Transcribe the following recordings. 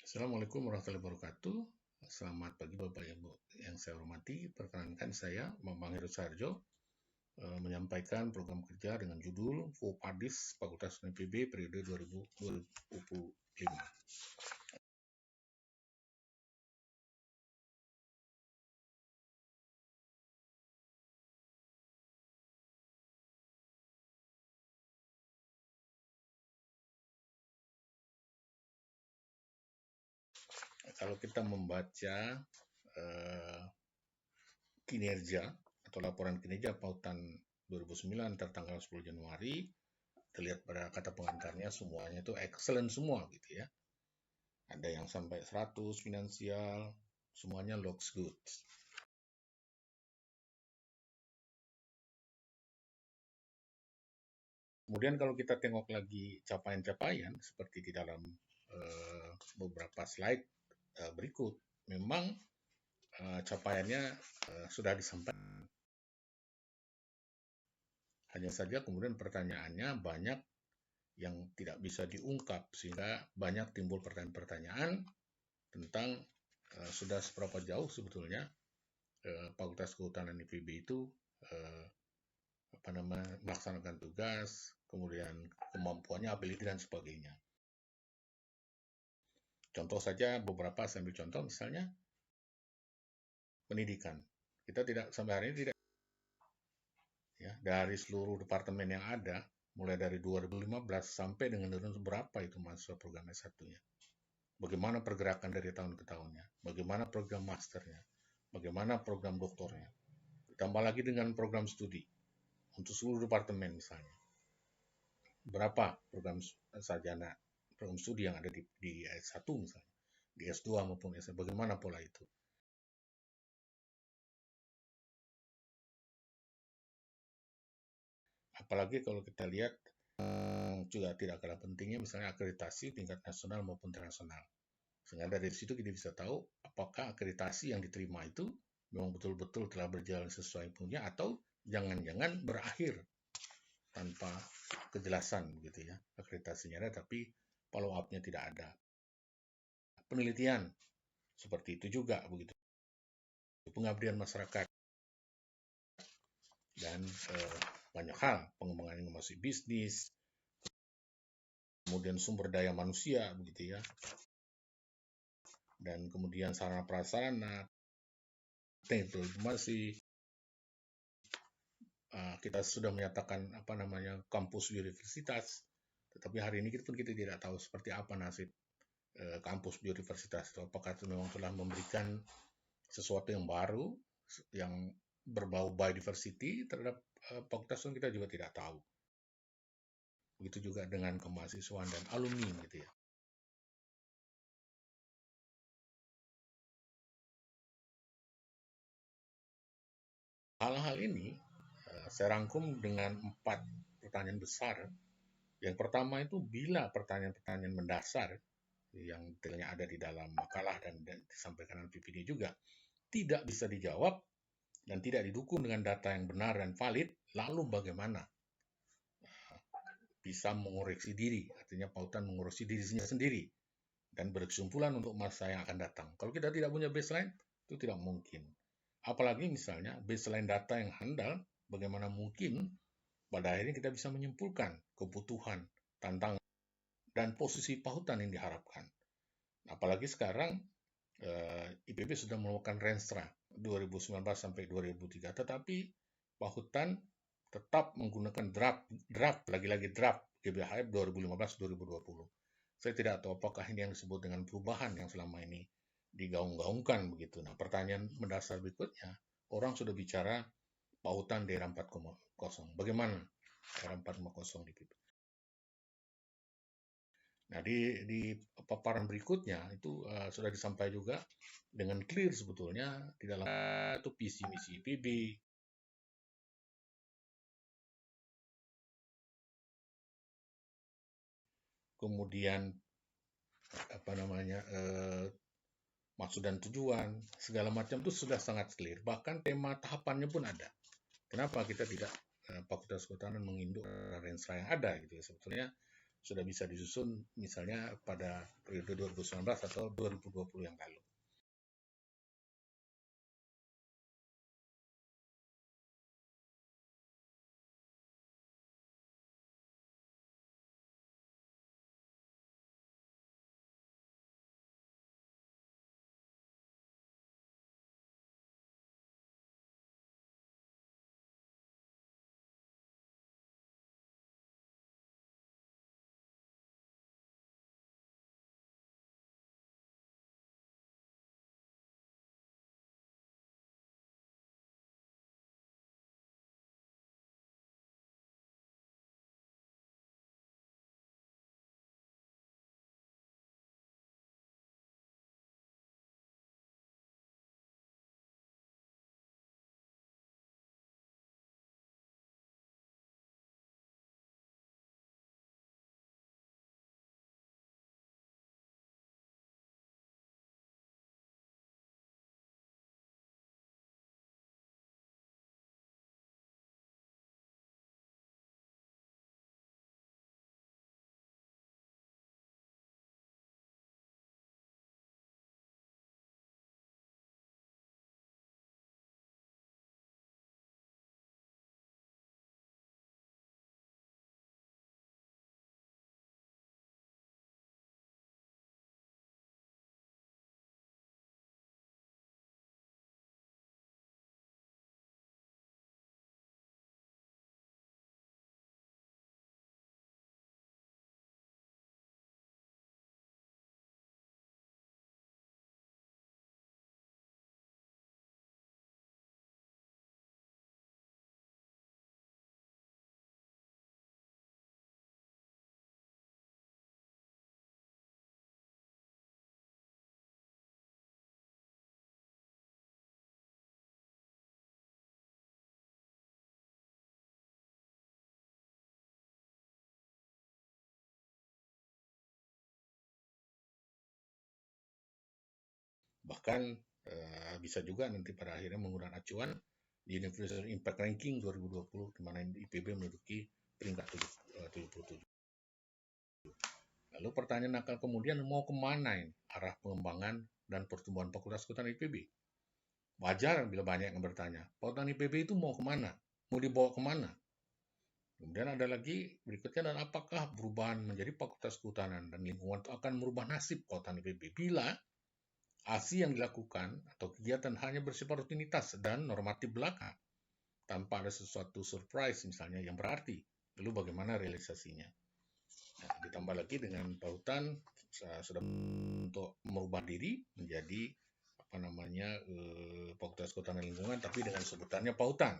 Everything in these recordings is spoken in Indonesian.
Assalamualaikum warahmatullahi wabarakatuh. Selamat pagi Bapak Ibu yang saya hormati. Perkenankan saya Bambang Heru Sarjo menyampaikan program kerja dengan judul FOPADIS Fakultas IPB periode 2025. Kalau kita membaca kinerja atau laporan kinerja pautan 2009 tertanggal 10 Januari, terlihat pada kata pengantarnya semuanya itu excellent semua gitu ya. Ada yang sampai 100 finansial, semuanya looks good. Kemudian kalau kita tengok lagi capaian-capaian seperti di dalam beberapa slide berikut, memang capaiannya sudah disampaikan. Hanya saja kemudian pertanyaannya banyak yang tidak bisa diungkap, sehingga banyak timbul pertanyaan-pertanyaan tentang sudah seberapa jauh sebetulnya Fakultas Kehutanan IPB itu melaksanakan tugas, kemudian kemampuannya, ability dan sebagainya. Contoh saja beberapa, saya ambil contoh misalnya pendidikan. Kita tidak sampai hari ini tidak ya, dari seluruh departemen yang ada, mulai dari 2015 sampai dengan berapa itu mahasiswa program S1-nya. Bagaimana pergerakan dari tahun ke tahunnya, bagaimana program masternya, bagaimana program doktornya. Ditambah lagi dengan program studi untuk seluruh departemen misalnya. Berapa program sarjana, program studi yang ada di S1 misalnya, di S2 maupun S3, bagaimana pola itu. Apalagi kalau kita lihat juga tidak kalah pentingnya misalnya akreditasi tingkat nasional maupun internasional. Sehingga dari situ kita bisa tahu apakah akreditasi yang diterima itu memang betul-betul telah berjalan sesuai punya atau jangan-jangan berakhir tanpa kejelasan gitu ya. Akreditasinya ada tapi follow up-nya tidak ada. Penelitian seperti itu juga begitu. Pengabdian masyarakat dan banyak hal, pengembangan inovasi bisnis, kemudian sumber daya manusia begitu ya, dan kemudian sarana prasarana, informasi. Kita sudah menyatakan kampus biodiversitas, tetapi hari ini kita tidak tahu seperti apa nasib kampus biodiversitas itu. Apakah itu memang telah memberikan sesuatu yang baru yang berbau biodiversity terhadap fakultas, kita juga tidak tahu. Begitu juga dengan kemahasiswaan dan alumni gitu ya. Hal-hal ini saya rangkum dengan 4 pertanyaan besar. Yang pertama itu bila pertanyaan-pertanyaan mendasar yang detailnya ada di dalam makalah dan disampaikan oleh PPD juga tidak bisa dijawab dan tidak didukung dengan data yang benar dan valid, lalu bagaimana bisa mengoreksi diri, artinya pautan mengoreksi dirinya sendiri dan berkesimpulan untuk masa yang akan datang. Kalau kita tidak punya baseline, itu tidak mungkin. Apalagi misalnya baseline data yang handal, bagaimana mungkin pada akhirnya kita bisa menyimpulkan kebutuhan, tantangan, dan posisi pautan yang diharapkan. Apalagi sekarang IPB sudah melakukan Renstra 2019 sampai 2003, tetapi pautan tetap menggunakan draft, lagi-lagi draft GBHF 2015-2020. Saya tidak tahu apakah ini yang disebut dengan perubahan yang selama ini digaung-gaungkan begitu. Nah, pertanyaan mendasar berikutnya, orang sudah bicara pautan daerah 4,0. Bagaimana daerah 4,0 di PIP? Nah, di paparan berikutnya itu sudah disampaikan juga dengan clear sebetulnya di dalam itu visi misi IPB, kemudian maksud dan tujuan segala macam itu sudah sangat clear. Bahkan tema tahapannya pun ada. Kenapa kita tidak Fakultas Kehutanan menginduk Renstra yang ada gitu ya? Sebetulnya sudah bisa disusun misalnya pada periode 2019 atau 2020 yang lalu. Bahkan bisa juga nanti pada akhirnya menggunakan acuan di Universal Impact Ranking 2020, di mana IPB menduduki peringkat 77. Lalu pertanyaan akan kemudian mau kemana ini arah pengembangan dan pertumbuhan Fakultas Kehutanan IPB? Wajar bila banyak yang bertanya, Fakultas IPB itu mau kemana? Mau dibawa kemana? Kemudian ada lagi berikutnya, dan apakah perubahan menjadi Fakultas Kehutanan dan Lingkungan itu akan merubah nasib Fakultas IPB bila aksi yang dilakukan atau kegiatan hanya bersifat rutinitas dan normatif belaka, tanpa ada sesuatu surprise misalnya yang berarti. Lalu bagaimana realisasinya? Nah, ditambah lagi dengan pautan sudah untuk merubah diri menjadi Fakultas Kehutanan dan Lingkungan, tapi dengan sebutannya pautan.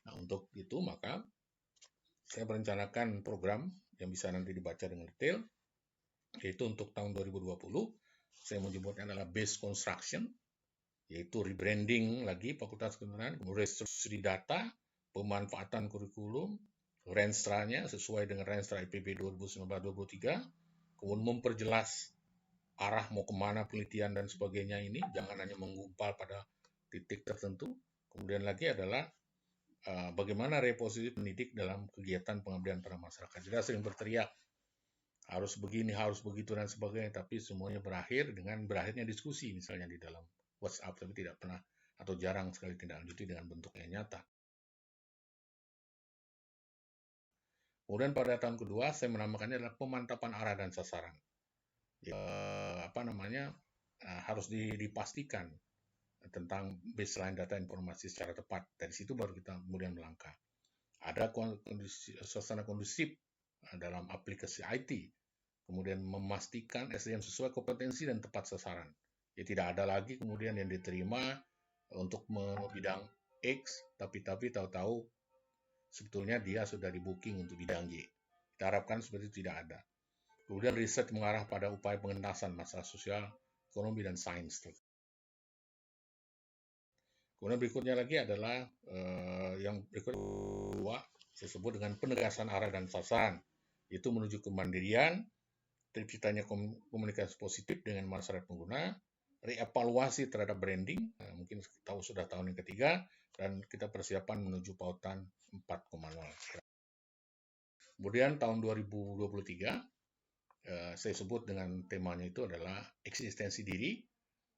Nah, untuk itu maka saya merencanakan program yang bisa nanti dibaca dengan detail, yaitu untuk tahun 2020, saya menyebutnya adalah base construction, yaitu rebranding lagi Fakultas Kehutanan, kemudian restrukturasi data, pemanfaatan kurikulum, Renstra-nya sesuai dengan Renstra IPB 2019-2023, kemudian memperjelas arah mau kemana penelitian dan sebagainya ini, jangan hanya menggumpal pada titik tertentu. Kemudian lagi adalah bagaimana reposisi pendidik dalam kegiatan pengabdian pada masyarakat. Jadi sering berteriak, harus begini, harus begitu, dan sebagainya, tapi semuanya berakhirnya diskusi misalnya di dalam WhatsApp, tapi tidak pernah atau jarang sekali tindak lanjuti dengan bentuk yang nyata. Kemudian pada tahun kedua, saya menamakannya adalah pemantapan arah dan sasaran. Harus dipastikan tentang baseline data informasi secara tepat. Dari situ baru kita kemudian melangkah. Ada suasana kondusif dalam aplikasi IT, kemudian memastikan SDM sesuai kompetensi dan tepat sasaran. Ya, tidak ada lagi kemudian yang diterima untuk bidang X, tapi tahu-tahu sebetulnya dia sudah di-booking untuk bidang Y. Kita harapkan seperti itu tidak ada. Kemudian riset mengarah pada upaya pengentasan masalah sosial, ekonomi, dan sains. Kemudian berikutnya lagi adalah yang kedua, saya sebut dengan penegasan arah dan sasaran, yaitu menuju kemandirian, terciptanya komunikasi positif dengan masyarakat pengguna, reevaluasi terhadap branding, mungkin sudah tahun yang ketiga, dan kita persiapan menuju pautan 4.0. Kemudian tahun 2023, saya sebut dengan temanya itu adalah eksistensi diri,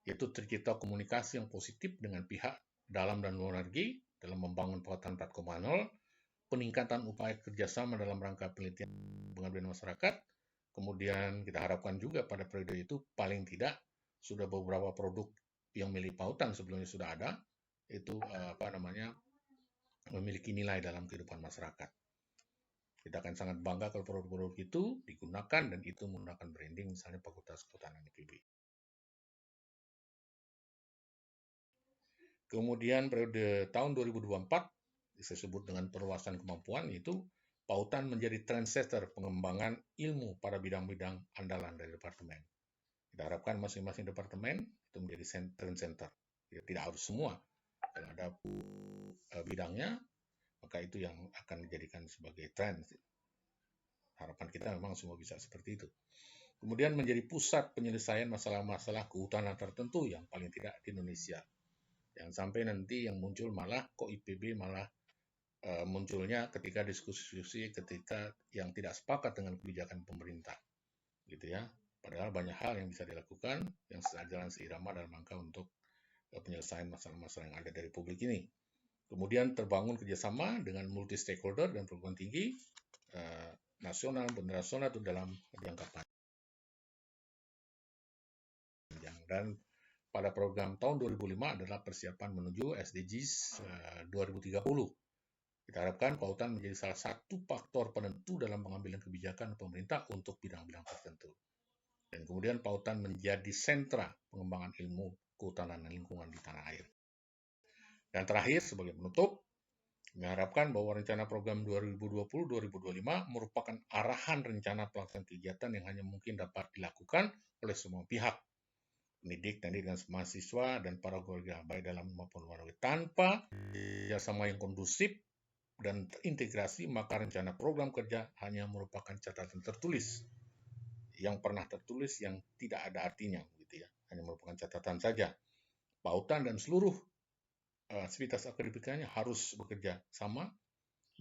yaitu tercipta komunikasi yang positif dengan pihak dalam dan luar negeri dalam membangun pautan 4.0, peningkatan upaya kerjasama dalam rangka penelitian pengabdian masyarakat. Kemudian kita harapkan juga pada periode itu paling tidak sudah beberapa produk yang milik pautan sebelumnya sudah ada, itu memiliki nilai dalam kehidupan masyarakat. Kita akan sangat bangga kalau produk-produk itu digunakan dan itu menggunakan branding misalnya Fakultas Kehutanan IPB. Kemudian periode tahun 2024 saya sebut dengan perluasan kemampuan, yaitu pautan menjadi trendsetter pengembangan ilmu pada bidang-bidang andalan dari departemen. Kita harapkan masing-masing departemen itu menjadi trend center. Tidak harus semua. Kalau ada bidangnya, maka itu yang akan dijadikan sebagai trend. Harapan kita memang semua bisa seperti itu. Kemudian menjadi pusat penyelesaian masalah-masalah kehutanan tertentu yang paling tidak di Indonesia. Jangan sampai nanti yang muncul malah kok IPB malah munculnya ketika diskusi ketika yang tidak sepakat dengan kebijakan pemerintah, gitu ya. Padahal banyak hal yang bisa dilakukan yang sejalan seirama dalam rangka untuk penyelesaian masalah-masalah yang ada dari publik ini. Kemudian terbangun kerjasama dengan multi stakeholder dan perguruan tinggi nasional dan internasional itu dalam jangka panjang. Dan pada program tahun 2005 adalah persiapan menuju SDGs 2030. Kita harapkan pautan menjadi salah satu faktor penentu dalam pengambilan kebijakan pemerintah untuk bidang-bidang tertentu. Dan kemudian pautan menjadi sentra pengembangan ilmu kehutanan dan lingkungan di tanah air. Dan terakhir, sebagai penutup, mengharapkan bahwa rencana program 2020-2025 merupakan arahan rencana pelaksanaan kegiatan yang hanya mungkin dapat dilakukan oleh semua pihak, pendidik, dan mahasiswa, dan para keluarga, baik dalam maupun luar negeri. Tanpa kerjasama yang kondusif dan terintegrasi, maka rencana program kerja hanya merupakan catatan tertulis yang pernah tertulis yang tidak ada artinya, gitu ya. Hanya merupakan catatan saja. Pautan dan seluruh sivitas akademikanya harus bekerja sama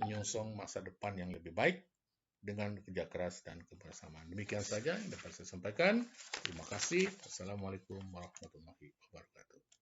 menyongsong masa depan yang lebih baik dengan kerja keras dan kebersamaan. Demikian saja yang dapat saya sampaikan. Terima kasih. Assalamualaikum warahmatullahi wabarakatuh.